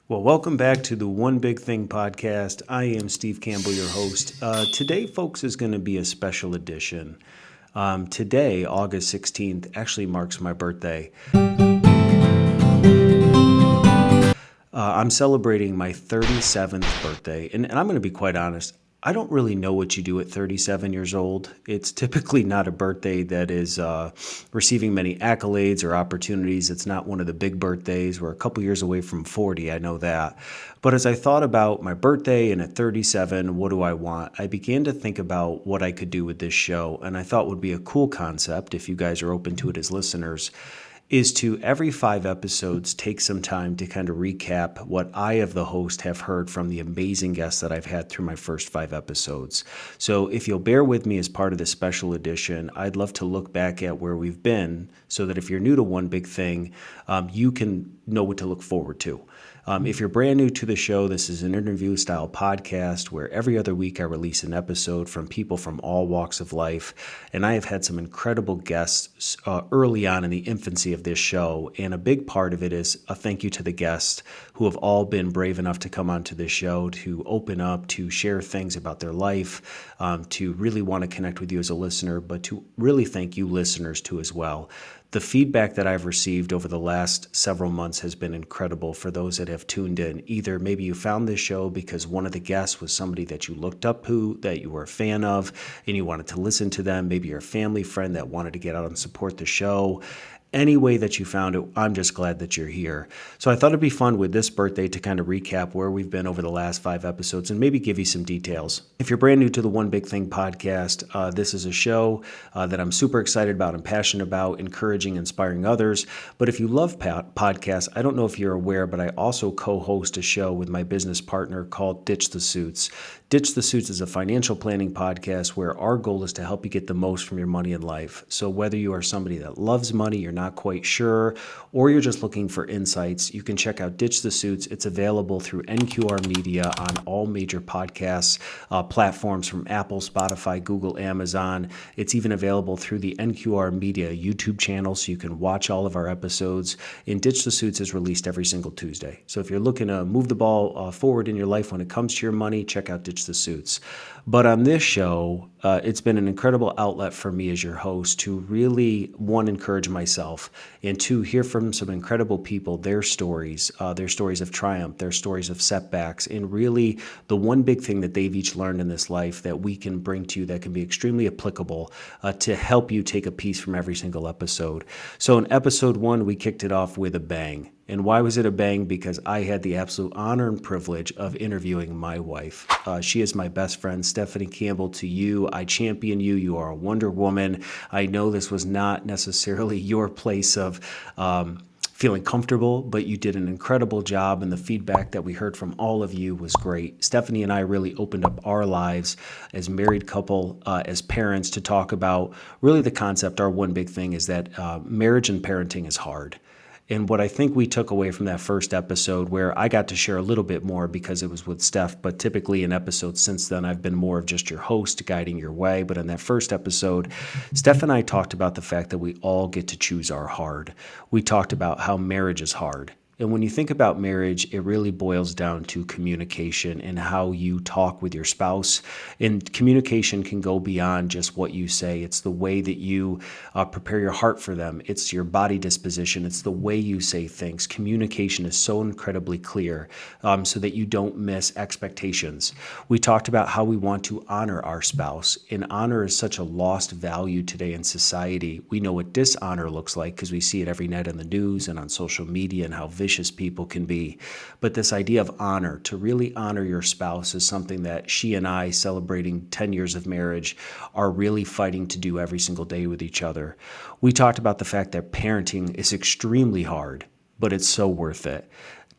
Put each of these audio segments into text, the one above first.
Well, welcome back to the One Big Thing podcast. I am Steve Campbell, your host. Today, folks, is going to be a special edition. Today, August 16th, actually marks my birthday. I'm celebrating my 37th birthday, and I'm going to be quite honest. I don't really know what you do at 37 years old. It's typically not a birthday that is receiving many accolades or opportunities. It's not one of the big birthdays. We're a couple years away from 40, I know that. But as I thought about my birthday and at 37, what do I want? I began to think about what I could do with this show, and I thought would be a cool concept, if you guys are open to it as listeners, is to every 5 episodes take some time to kind of recap what I, of the host, have heard from the amazing guests that I've had through my first 5 episodes. So if you'll bear with me as part of this special edition, I'd love to look back at where we've been so that if you're new to One Big Thing, you can know what to look forward to. If you're brand new to the show, this is an interview-style podcast where every other week I release an episode from people from all walks of life, and I have had some incredible guests early on in the infancy of this show, and a big part of it is a thank you to the guests who have all been brave enough to come onto this show, to open up, to share things about their life, to really want to connect with you as a listener, but to really thank you listeners too as well. The feedback that I've received over the last several months has been incredible for those that have tuned in. Either maybe you found this show because one of the guests was somebody that you looked up to, that you were a fan of, and you wanted to listen to them. Maybe you're a family friend that wanted to get out and support the show. Any way that you found it, I'm just glad that you're here. So I thought it'd be fun with this birthday to kind of recap where we've been over the last 5 episodes and maybe give you some details. If you're brand new to the One Big Thing podcast, this is a show that I'm super excited about and passionate about, encouraging, inspiring others. But if you love podcasts, I don't know if you're aware, but I also co-host a show with my business partner called Ditch the Suits. Ditch the Suits is a financial planning podcast where our goal is to help you get the most from your money in life. So whether you are somebody that loves money, you're not quite sure, or you're just looking for insights, you can check out Ditch the Suits. It's available through NQR Media on all major podcasts platforms from Apple, Spotify, Google, Amazon. It's even available through the NQR Media YouTube channel, so you can watch all of our episodes. And Ditch the Suits is released every single Tuesday. So if you're looking to move the ball forward in your life when it comes to your money, check out Ditch the Suits. But on this show, it's been an incredible outlet for me as your host to really, one, encourage myself, and two, hear from some incredible people, their stories of triumph, their stories of setbacks, and really the one big thing that they've each learned in this life that we can bring to you that can be extremely applicable to help you take a piece from every single episode. So in episode 1, we kicked it off with a bang. And why was it a bang? Because I had the absolute honor and privilege of interviewing my wife. She is my best friend, Stephanie Campbell. To you, I champion you. You are a Wonder Woman. I know this was not necessarily your place of feeling comfortable, but you did an incredible job, and the feedback that we heard from all of you was great. Stephanie and I really opened up our lives as married couple, as parents, to talk about really the concept. Our one big thing is that marriage and parenting is hard. And what I think we took away from that first episode, where I got to share a little bit more because it was with Steph, but typically in episodes since then, I've been more of just your host guiding your way. But in that first episode, Steph and I talked about the fact that we all get to choose our hard. We talked about how marriage is hard. And when you think about marriage, it really boils down to communication and how you talk with your spouse. And communication can go beyond just what you say. It's the way that you prepare your heart for them. It's your body disposition. It's the way you say things. Communication is so incredibly clear so that you don't miss expectations. We talked about how we want to honor our spouse. And honor is such a lost value today in society. We know what dishonor looks like because we see it every night in the news and on social media, and how vicious people can be. But this idea of honor, to really honor your spouse, is something that she and I, celebrating 10 years of marriage, are really fighting to do every single day with each other. We talked about the fact that parenting is extremely hard, but it's so worth it.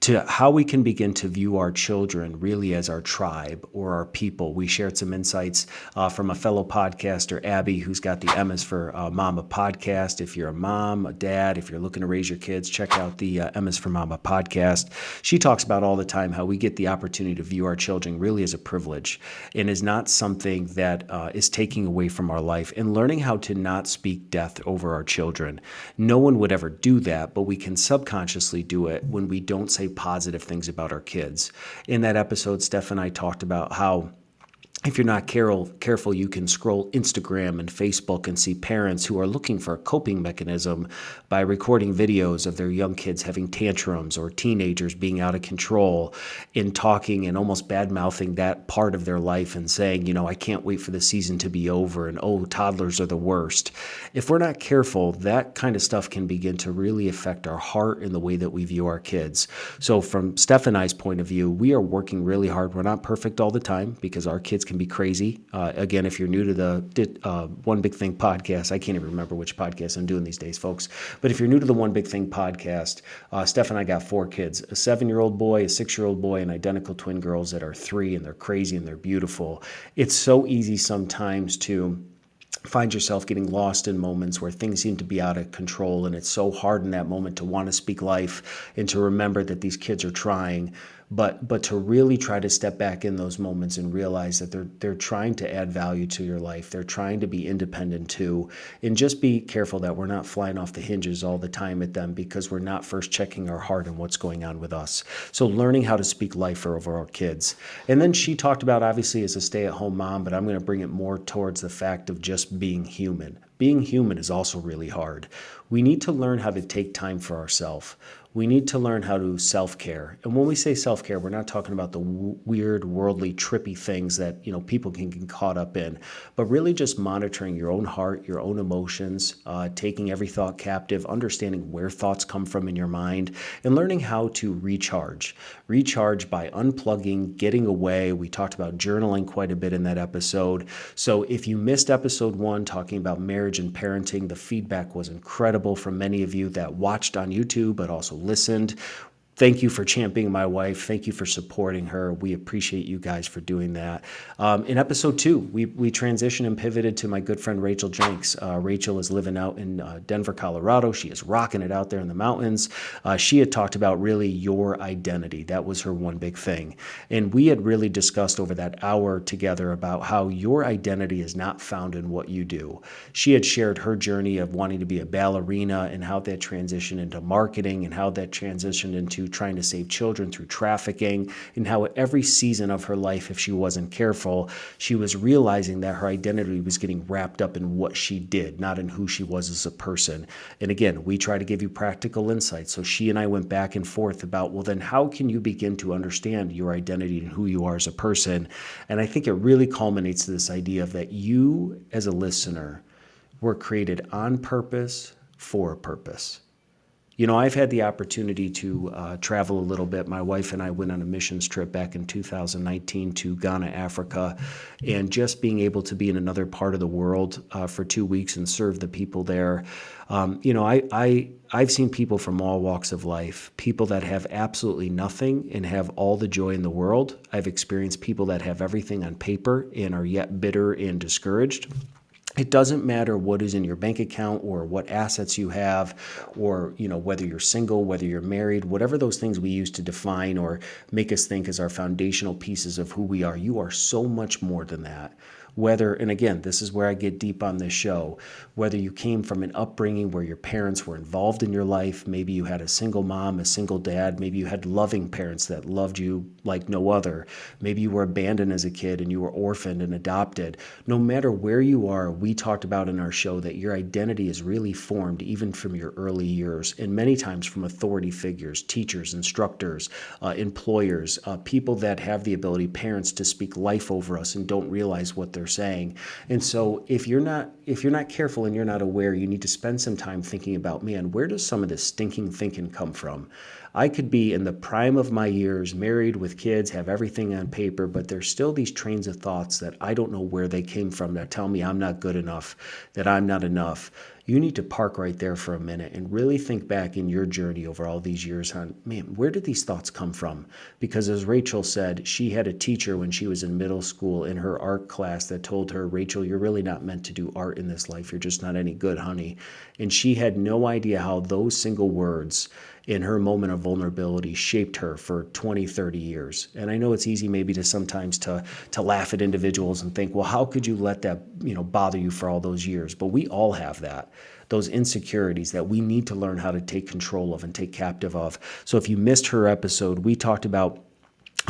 To how we can begin to view our children really as our tribe or our people. We shared some insights from a fellow podcaster, Abby, who's got the M is for Mama podcast. If you're a mom, a dad, if you're looking to raise your kids, check out the M is for Mama podcast. She talks about all the time how we get the opportunity to view our children really as a privilege and is not something that is taking away from our life, and learning how to not speak death over our children. No one would ever do that, but we can subconsciously do it when we don't say say positive things about our kids. In that episode, Steph and I talked about how if you're not careful, you can scroll Instagram and Facebook and see parents who are looking for a coping mechanism by recording videos of their young kids having tantrums or teenagers being out of control and talking and almost bad-mouthing that part of their life and saying, I can't wait for the season to be over and, oh, toddlers are the worst. If we're not careful, that kind of stuff can begin to really affect our heart and the way that we view our kids. So from Steph and I's point of view, we are working really hard. We're not perfect all the time because our kids can be crazy. Again, if you're new to the One Big Thing podcast, I can't even remember which podcast I'm doing these days, folks. But if you're new to the One Big Thing podcast, Steph and I got 4 kids, a 7-year-old boy, a 6-year-old boy, and identical twin girls that are 3, and they're crazy and they're beautiful. It's so easy sometimes to find yourself getting lost in moments where things seem to be out of control, and it's so hard in that moment to want to speak life and to remember that these kids are trying, but to really try to step back in those moments and realize that they're trying to add value to your life. They're trying to be independent too, and just be careful that we're not flying off the hinges all the time at them because we're not first checking our heart and what's going on with us. So learning how to speak life over our kids. And then she talked about, obviously, as a stay-at-home mom, but I'm going to bring it more towards the fact of just being human. Being human is also really hard. We need to learn how to take time for ourselves. We need to learn how to self-care. And when we say self-care, we're not talking about the weird, worldly, trippy things that people can get caught up in, but really just monitoring your own heart, your own emotions, taking every thought captive, understanding where thoughts come from in your mind, and learning how to recharge. Recharge by unplugging, getting away. We talked about journaling quite a bit in that episode. So if you missed episode 1 talking about marriage and parenting, the feedback was incredible from many of you that watched on YouTube, but also listened. Thank you for championing my wife. Thank you for supporting her. We appreciate you guys for doing that. In episode 2, we transitioned and pivoted to my good friend Rachel Jenks. Rachel is living out in Denver, Colorado. She is rocking it out there in the mountains. She had talked about really your identity. That was her one big thing. And we had really discussed over that hour together about how your identity is not found in what you do. She had shared her journey of wanting to be a ballerina and how that transitioned into marketing and how that transitioned into trying to save children through trafficking, and how at every season of her life, if she wasn't careful, she was realizing that her identity was getting wrapped up in what she did, not in who she was as a person. And again, we try to give you practical insights. So she and I went back and forth about, well, then how can you begin to understand your identity and who you are as a person? And I think it really culminates to this idea of that you as a listener were created on purpose for a purpose. I've had the opportunity to travel a little bit. My wife and I went on a missions trip back in 2019 to Ghana, Africa, and just being able to be in another part of the world for 2 weeks and serve the people there. I've seen people from all walks of life, people that have absolutely nothing and have all the joy in the world. I've experienced people that have everything on paper and are yet bitter and discouraged. It doesn't matter what is in your bank account or what assets you have, or whether you're single, whether you're married, whatever those things we use to define or make us think as our foundational pieces of who we are. You are so much more than that. And again, this is where I get deep on this show, whether you came from an upbringing where your parents were involved in your life, maybe you had a single mom, a single dad, maybe you had loving parents that loved you like no other, maybe you were abandoned as a kid and you were orphaned and adopted. No matter where you are, we talked about in our show that your identity is really formed even from your early years, and many times from authority figures, teachers, instructors, employers, people that have the ability, parents, to speak life over us and don't realize what they're saying. And so if you're not careful and you're not aware, you need to spend some time thinking about, man, where does some of this stinking thinking come from? I could be in the prime of my years, married with kids, have everything on paper, but there's still these trains of thoughts that I don't know where they came from that tell me I'm not good enough, that I'm not enough. You need to park right there for a minute and really think back in your journey over all these years on, man, where did these thoughts come from? Because as Rachel said, she had a teacher when she was in middle school in her art class that told her, Rachel, you're really not meant to do art in this life. You're just not any good, honey. And she had no idea how those single words and her moment of vulnerability shaped her for 20, 30 years. And I know it's easy maybe to sometimes to laugh at individuals and think, well, how could you let that, bother you for all those years? But we all have that, those insecurities that we need to learn how to take control of and take captive of. So if you missed her episode, we talked about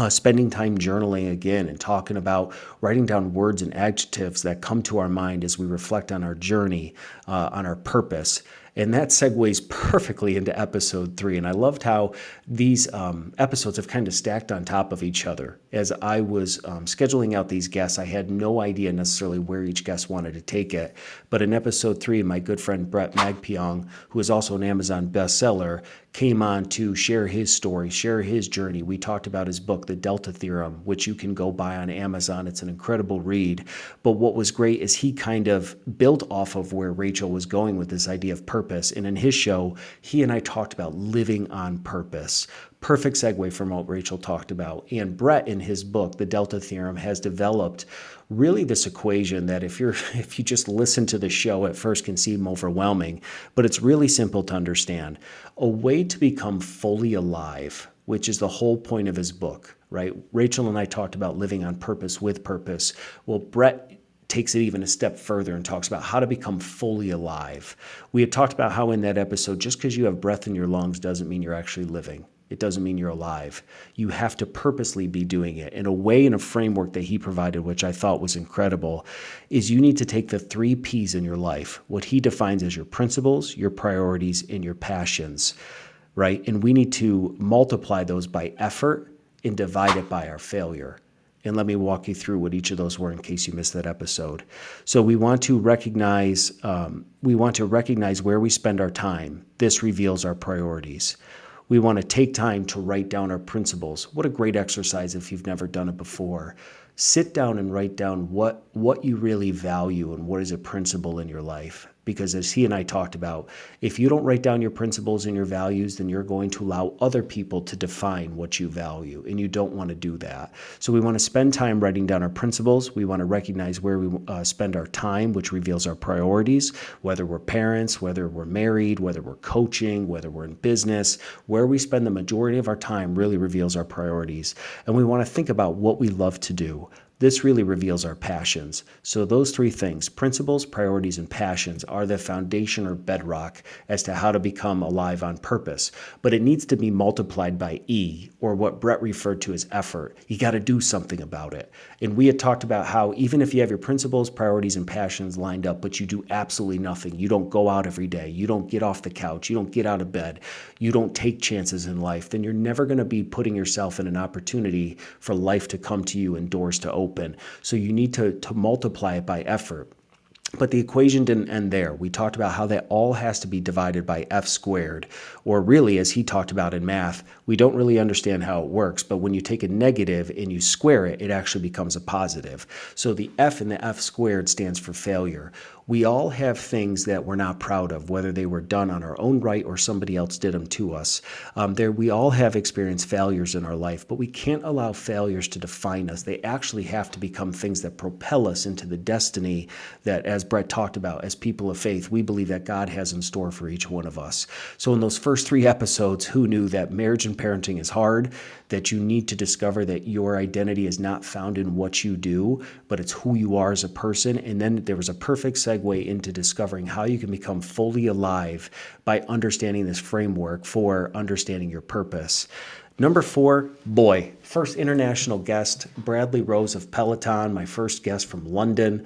spending time journaling again and talking about writing down words and adjectives that come to our mind as we reflect on our journey, on our purpose. And that segues perfectly into episode 3. And I loved how these episodes have kind of stacked on top of each other. As I was scheduling out these guests, I had no idea necessarily where each guest wanted to take it. But in episode 3, my good friend Brett Magpiong, who is also an Amazon bestseller, came on to share his story, share his journey. We talked about his book, The Delta Theorem, which you can go buy on Amazon. It's an incredible read. But what was great is he kind of built off of where Rachel was going with this idea of purpose. And in his show, he and I talked about living on purpose. Perfect segue from what Rachel talked about. And Brett, in his book, The Delta Theorem, has developed really this equation that if you just listen to the show at first can seem overwhelming, but it's really simple to understand. A way to become fully alive, which is the whole point of his book, right? Rachel and I talked about living on purpose with purpose. Well, Brett takes it even a step further and talks about how to become fully alive. We had talked about how in that episode, just because you have breath in your lungs doesn't mean you're actually living. It doesn't mean you're alive. You have to purposely be doing it in a way, in a framework that he provided, which I thought was incredible, is you need to take the 3 P's in your life, what he defines as your principles, your priorities, and your passions, right? And we need to multiply those by effort and divide it by our failure. And let me walk you through what each of those were in case you missed that episode. So we want to recognize where we spend our time. This reveals our priorities. We want to take time to write down our principles. What a great exercise if you've never done it before. Sit down and write down what you really value and what is a principle in your life. Because as he and I talked about, if you don't write down your principles and your values, then you're going to allow other people to define what you value, and you don't want to do that. So we want to spend time writing down our principles. We want to recognize where we spend our time, which reveals our priorities, whether we're parents, whether we're married, whether we're coaching, whether we're in business. Where we spend the majority of our time really reveals our priorities. And we want to think about what we love to do. This really reveals our passions. So those 3 things, principles, priorities, and passions, are the foundation or bedrock as to how to become alive on purpose. But it needs to be multiplied by E, or what Brett referred to as effort. You got to do something about it. And we had talked about how even if you have your principles, priorities, and passions lined up, but you do absolutely nothing, you don't go out every day, you don't get off the couch, you don't get out of bed, you don't take chances in life, then you're never going to be putting yourself in an opportunity for life to come to you and doors to open. So you need to multiply it by effort. But the equation didn't end there. We talked about how that all has to be divided by f squared, or really, as he talked about in math, we don't really understand how it works, but when you take a negative and you square it, it actually becomes a positive. So the f in the f squared stands for failure. We all have things that we're not proud of, whether they were done on our own right or somebody else did them to us. We all have experienced failures in our life, but we can't allow failures to define us. They actually have to become things that propel us into the destiny that, as Brett talked about, as people of faith, we believe that God has in store for each one of us. So in those first 3 episodes, who knew that marriage and parenting is hard, that you need to discover that your identity is not found in what you do, but it's who you are as a person. And then there was a perfect segue into discovering how you can become fully alive by understanding this framework for understanding your purpose. Number 4, boy, first international guest, Bradley Rose of Peloton, my first guest from London.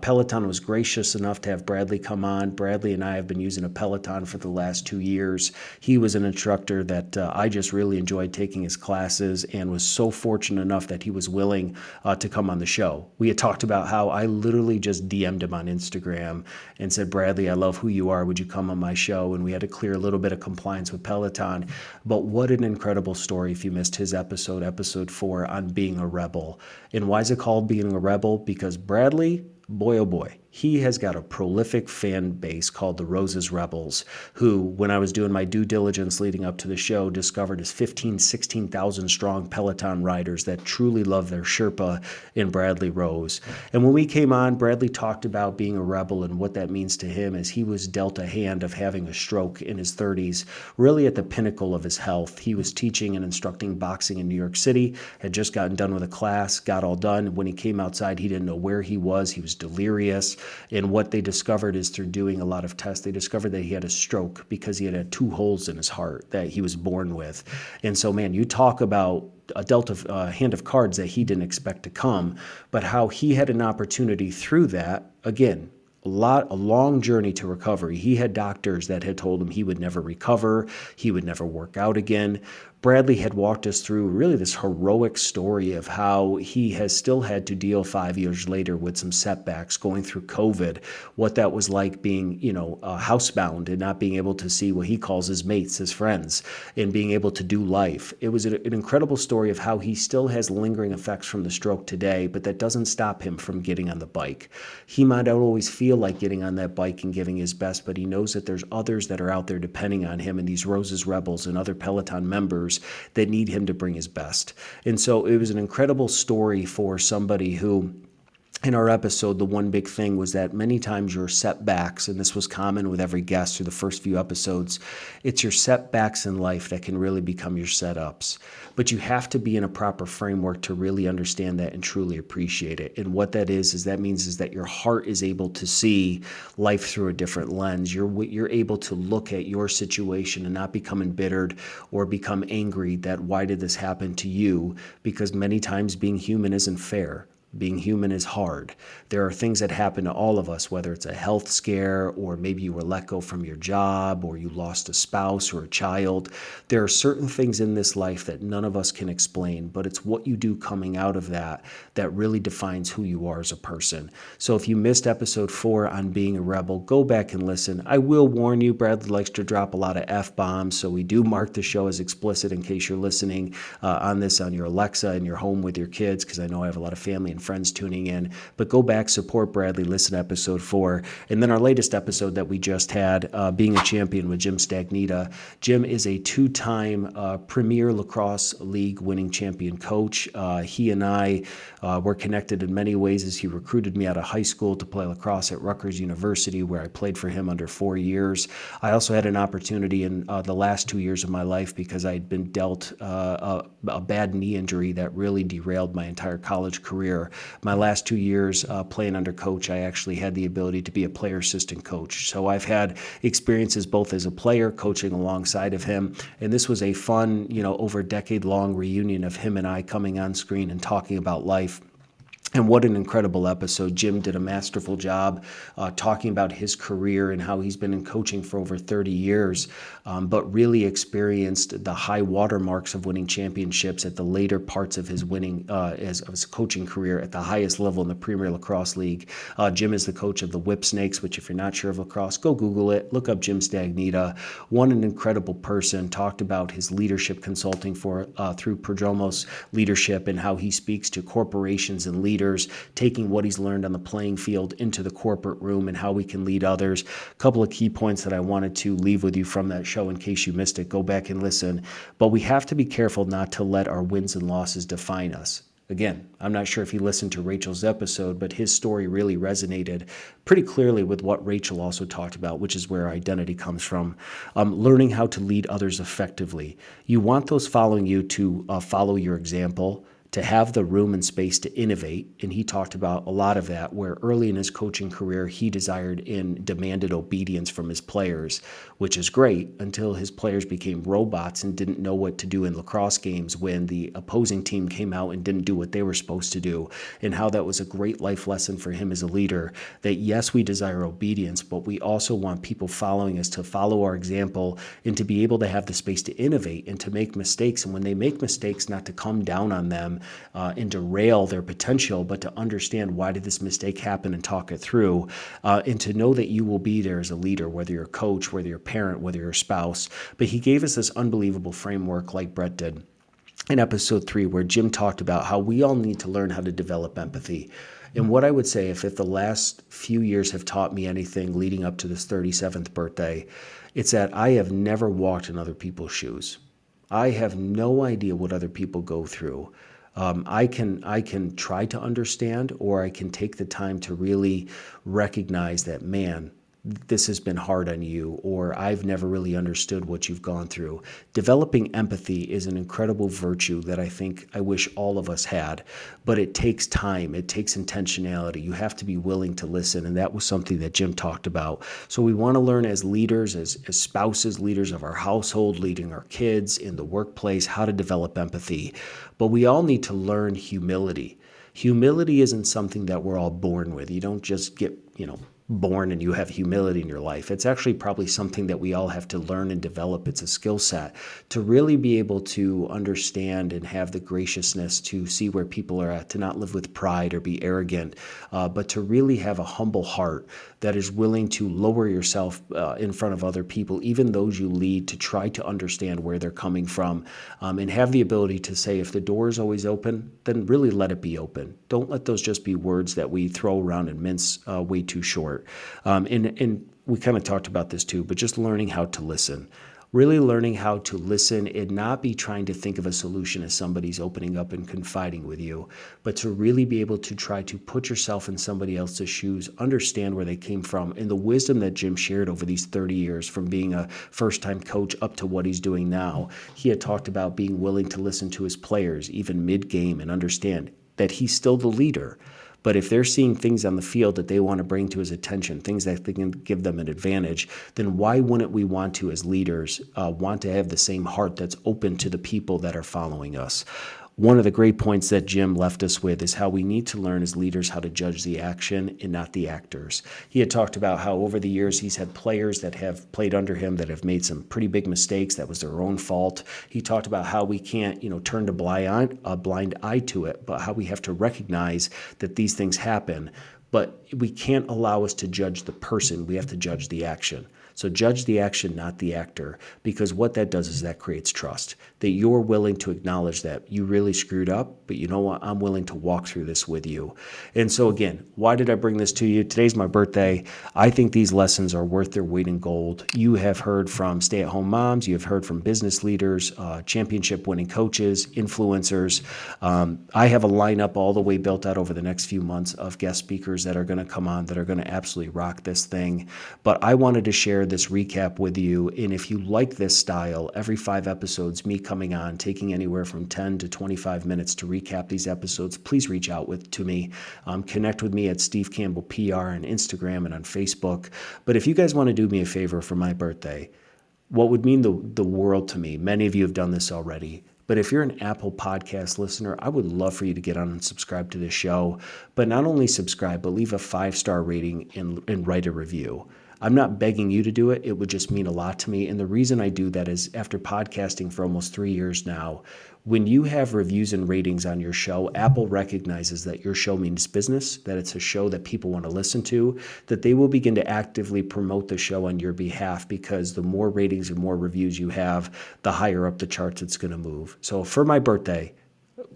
Peloton was gracious enough to have Bradley come on. Bradley and I have been using a Peloton for the last 2 years. He was an instructor that I just really enjoyed taking his classes and was so fortunate enough that he was willing to come on the show. We had talked about how I literally just DM'd him on Instagram and said, Bradley, I love who you are. Would you come on my show? And we had to clear a little bit of compliance with Peloton. But what an incredible story if you missed his episode 4 on being a rebel. And why is it called being a rebel? Because Bradley, boy, oh boy, he has got a prolific fan base called the Roses Rebels, who, when I was doing my due diligence leading up to the show, discovered as 15, 16,000 strong Peloton riders that truly love their Sherpa in Bradley Rose. And when we came on, Bradley talked about being a rebel and what that means to him as he was dealt a hand of having a stroke in his 30s, really at the pinnacle of his health. He was teaching and instructing boxing in New York City, had just gotten done with a class, got all done. When he came outside, he didn't know where he was. He was delirious. And what they discovered is through doing a lot of tests, they discovered that he had a stroke because he had 2 holes in his heart that he was born with. And so, man, you talk about a hand of cards that he didn't expect to come, but how he had an opportunity through that, again, a long journey to recovery. He had doctors that had told him he would never recover, he would never work out again. Bradley had walked us through really this heroic story of how he has still had to deal 5 years later with some setbacks, going through COVID, what that was like being, housebound and not being able to see what he calls his mates, his friends, and being able to do life. It was an incredible story of how he still has lingering effects from the stroke today, but that doesn't stop him from getting on the bike. He might not always feel like getting on that bike and giving his best, but he knows that there's others that are out there depending on him, and these Roses Rebels and other Peloton members that need him to bring his best. And so it was an incredible story for somebody who, in our episode, the one big thing was that many times your setbacks, and this was common with every guest through the first few episodes, it's your setbacks in life that can really become your setups. But you have to be in a proper framework to really understand that and truly appreciate it. And what that is that means is that your heart is able to see life through a different lens. You're able to look at your situation and not become embittered or become angry that why did this happen to you? Because many times being human isn't fair. Being human is hard. There are things that happen to all of us, whether it's a health scare or maybe you were let go from your job or you lost a spouse or a child. There are certain things in this life that none of us can explain, but it's what you do coming out of that that really defines who you are as a person. So if you missed episode 4 on being a rebel, go back and listen. I will warn you, Bradley likes to drop a lot of F-bombs, so we do mark the show as explicit in case you're listening on this on your Alexa in your home with your kids, because I know I have a lot of family and friends tuning in. But go back, support Bradley, listen to episode 4. And then our latest episode that we just had, Being a Champion with Jim Stagnita. Jim is a 2-time Premier Lacrosse League winning champion coach. He and I were connected in many ways as he recruited me out of high school to play lacrosse at Rutgers University, where I played for him under 4 years. I also had an opportunity in the last 2 years of my life because I had been dealt a bad knee injury that really derailed my entire college career. My last 2 years playing under coach, I actually had the ability to be a player assistant coach. So I've had experiences both as a player, coaching alongside of him. And this was a fun, over decade-long reunion of him and I coming on screen and talking about life. And what an incredible episode. Jim did a masterful job talking about his career and how he's been in coaching for over 30 years, but really experienced the high watermarks of winning championships at the later parts of his his coaching career at the highest level in the Premier Lacrosse League. Jim is the coach of the Whip Snakes, which if you're not sure of lacrosse, go Google it. Look up Jim Stagnita. An incredible person. Talked about his leadership consulting through Prodromos Leadership and how he speaks to corporations and leaders, taking what he's learned on the playing field into the corporate room and how we can lead others. A couple of key points that I wanted to leave with you from that show in case you missed it. Go back and listen. But we have to be careful not to let our wins and losses define us. Again, I'm not sure if you listened to Rachel's episode, but his story really resonated pretty clearly with what Rachel also talked about, which is where identity comes from. Learning how to lead others effectively. You want those following you to follow your example, to have the room and space to innovate. And he talked about a lot of that, where early in his coaching career, he desired and demanded obedience from his players, which is great until his players became robots and didn't know what to do in lacrosse games when the opposing team came out and didn't do what they were supposed to do, and how that was a great life lesson for him as a leader, that yes, we desire obedience, but we also want people following us to follow our example and to be able to have the space to innovate and to make mistakes. And when they make mistakes, not to come down on them and derail their potential, but to understand why did this mistake happen and talk it through, and to know that you will be there as a leader, whether you're a coach, whether you're a parent, whether you're a spouse. But he gave us this unbelievable framework like Brett did. in episode 3 where Jim talked about how we all need to learn how to develop empathy. And what I would say, if the last few years have taught me anything leading up to this 37th birthday, it's that I have never walked in other people's shoes. I have no idea what other people go through. I can try to understand, or I can take the time to really recognize that, man, this has been hard on you, or I've never really understood what you've gone through. Developing empathy is an incredible virtue that I wish all of us had, but it takes time. It takes intentionality. You have to be willing to listen, and that was something that Jim talked about. So we want to learn as leaders, as spouses, leaders of our household, leading our kids in the workplace, how to develop empathy. But we all need to learn humility. Humility isn't something that we're all born with. You don't just get, born and you have humility in your life. It's actually probably something that we all have to learn and develop. It's a skill set to really be able to understand and have the graciousness to see where people are at, to not live with pride or be arrogant, but to really have a humble heart that is willing to lower yourself in front of other people, even those you lead, to try to understand where they're coming from, and have the ability to say, if the door is always open, then really let it be open. Don't let those just be words that we throw around and mince way too short. And we kind of talked about this too, but just learning how to listen. Really learning how to listen and not be trying to think of a solution as somebody's opening up and confiding with you, but to really be able to try to put yourself in somebody else's shoes, understand where they came from, and the wisdom that Jim shared over these 30 years from being a first-time coach up to what he's doing now. He had talked about being willing to listen to his players, even mid-game, and understand that he's still the leader. But if they're seeing things on the field that they want to bring to his attention, things that can give them an advantage, then why wouldn't we want to, as leaders, want to have the same heart that's open to the people that are following us? One of the great points that Jim left us with is how we need to learn as leaders how to judge the action and not the actors. He had talked about how over the years he's had players that have played under him that have made some pretty big mistakes. That was their own fault. He talked about how we can't, turn a blind eye to it, but how we have to recognize that these things happen. But we can't allow us to judge the person. We have to judge the action. So judge the action, not the actor, because what that does is that creates trust, that you're willing to acknowledge that you really screwed up, but you know what? I'm willing to walk through this with you. And so again, why did I bring this to you? Today's my birthday. I think these lessons are worth their weight in gold. You have heard from stay-at-home moms. You have heard from business leaders, championship-winning coaches, influencers. I have a lineup all the way built out over the next few months of guest speakers that are going to come on that are going to absolutely rock this thing. But I wanted to share this recap with you. And if you like this style, every 5 episodes, me coming on, taking anywhere from 10 to 25 minutes to recap these episodes, please reach out to me. Connect with me at Steve Campbell PR on Instagram and on Facebook. But if you guys want to do me a favor for my birthday, what would mean the world to me, many of you have done this already, but if you're an Apple Podcast listener, I would love for you to get on and subscribe to this show. But not only subscribe, but leave a 5-star rating and write a review. I'm not begging you to do it. It would just mean a lot to me. And the reason I do that is after podcasting for almost 3 years now, when you have reviews and ratings on your show, Apple recognizes that your show means business, that it's a show that people want to listen to, that they will begin to actively promote the show on your behalf, because the more ratings and more reviews you have, the higher up the charts it's going to move. So for my birthday,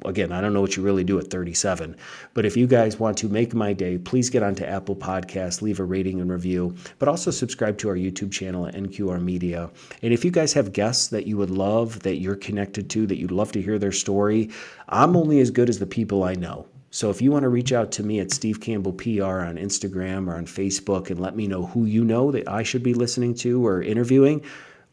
again, I don't know what you really do at 37, but if you guys want to make my day, please get onto Apple Podcasts, leave a rating and review, but also subscribe to our YouTube channel at NQR Media. And if you guys have guests that you would love, that you're connected to, that you'd love to hear their story, I'm only as good as the people I know. So if you want to reach out to me at Steve Campbell PR on Instagram or on Facebook and let me know who you know that I should be listening to or interviewing,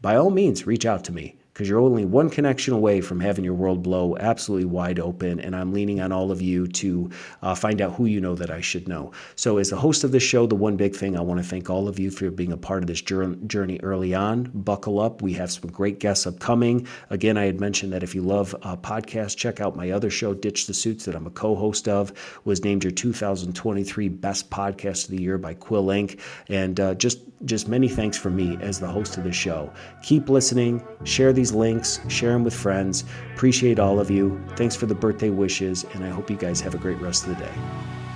by all means, reach out to me, because you're only one connection away from having your world blow absolutely wide open. And I'm leaning on all of you to find out who you know that I should know. So as the host of this show, the one big thing, I want to thank all of you for being a part of this journey early on. Buckle up. We have some great guests upcoming. Again, I had mentioned that if you love podcasts, check out my other show, Ditch the Suits, that I'm a co-host of, was named your 2023 Best Podcast of the Year by Quill Inc. And just many thanks from me as the host of the show. Keep listening, share these links, share them with friends. Appreciate all of you. Thanks for the birthday wishes, and I hope you guys have a great rest of the day.